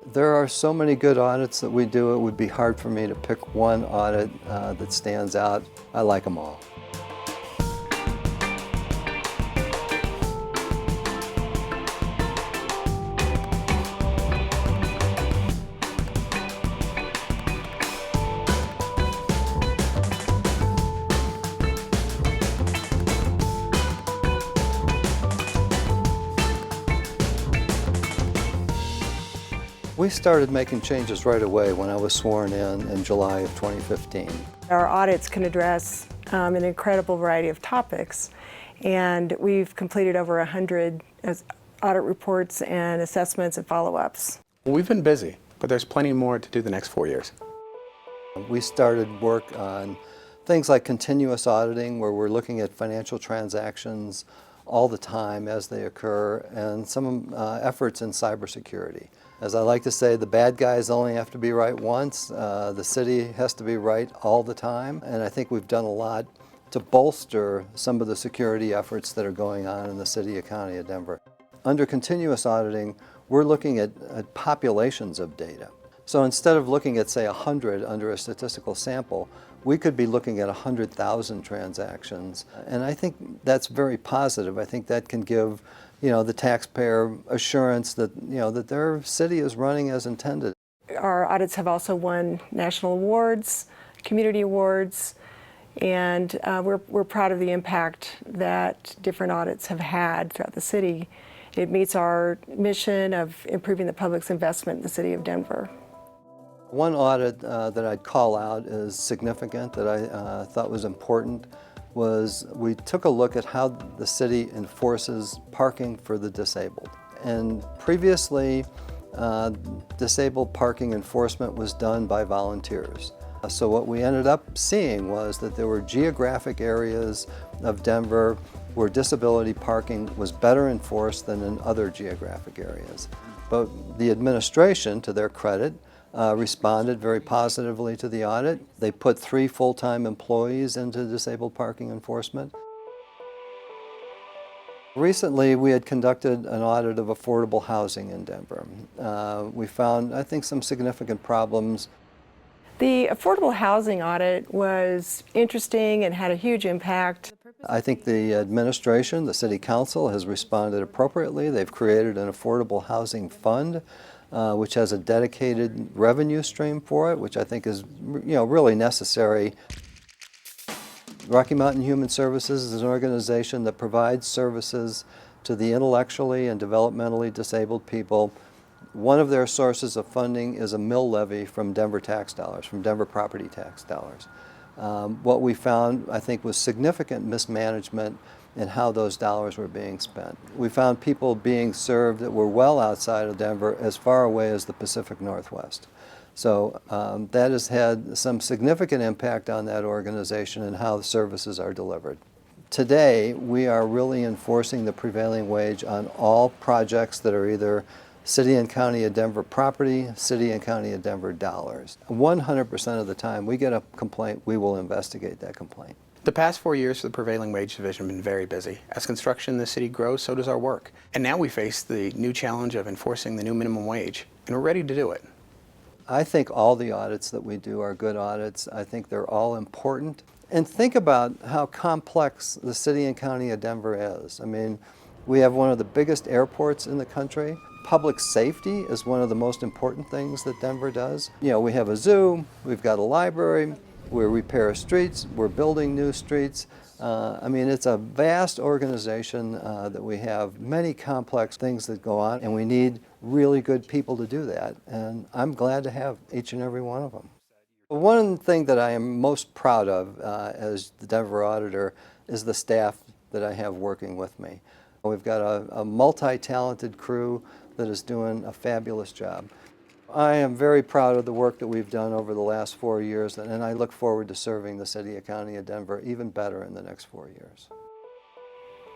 There are so many good audits that we do, it would be hard for me to pick one audit that stands out. I like them all. We started making changes right away when I was sworn in July of 2015. Our audits can address an incredible variety of topics, and we've completed over 100 audit reports and assessments and follow-ups. Well, we've been busy, but there's plenty more to do the next 4 years. We started work on things like continuous auditing, where we're looking at financial transactions all the time as they occur, and some efforts in cybersecurity. As I like to say, the bad guys only have to be right once. The city has to be right all the time, and I think we've done a lot to bolster some of the security efforts that are going on in the city and county of Denver. Under continuous auditing, we're looking at populations of data. So instead of looking at, say, 100 under a statistical sample, we could be looking at 100,000 transactions. And I think that's very positive. I think that can give the taxpayer assurance that, that their city is running as intended. Our audits have also won national awards, community awards, and we're proud of the impact that different audits have had throughout the city. It meets our mission of improving the public's investment in the city of Denver. One audit that I'd call out as significant that I thought was important was we took a look at how the city enforces parking for the disabled. And previously, disabled parking enforcement was done by volunteers. So what we ended up seeing was that there were geographic areas of Denver where disability parking was better enforced than in other geographic areas. But the administration, to their credit, responded very positively to the audit. They put 3 full-time employees into disabled parking enforcement. Recently, we had conducted an audit of affordable housing in Denver. We found, I think, some significant problems. The affordable housing audit was interesting and had a huge impact. I think the administration, the city council, has responded appropriately. They've created an affordable housing fund, which has a dedicated revenue stream for it, which I think is really necessary. Rocky Mountain Human Services is an organization that provides services to the intellectually and developmentally disabled people. One of their sources of funding is a mill levy from Denver tax dollars, from Denver property tax dollars. What we found, I think, was significant mismanagement in how those dollars were being spent. We found people being served that were well outside of Denver, as far away as the Pacific Northwest. So that has had some significant impact on that organization and how the services are delivered. Today, we are really enforcing the prevailing wage on all projects that are either City and County of Denver property, City and County of Denver dollars. 100% of the time we get a complaint, we will investigate that complaint. The past 4 years for the Prevailing Wage Division have been very busy. As construction in the city grows, so does our work. And now we face the new challenge of enforcing the new minimum wage, and we're ready to do it. I think all the audits that we do are good audits. I think they're all important. And think about how complex the City and County of Denver is. I mean, we have one of the biggest airports in the country. Public safety is one of the most important things that Denver does. We have a zoo, we've got a library, we repair streets, we're building new streets. I mean, it's a vast organization that we have many complex things that go on, and we need really good people to do that. And I'm glad to have each and every one of them. One thing that I am most proud of as the Denver Auditor is the staff that I have working with me. We've got a multi-talented crew that is doing a fabulous job. I am very proud of the work that we've done over the last 4 years, and I look forward to serving the City and County of Denver even better in the next 4 years.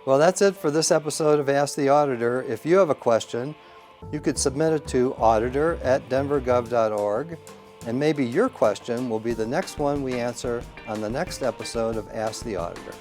Well, that's it for this episode of Ask the Auditor. If you have a question, you could submit it to auditor@denvergov.org, and maybe your question will be the next one we answer on the next episode of Ask the Auditor.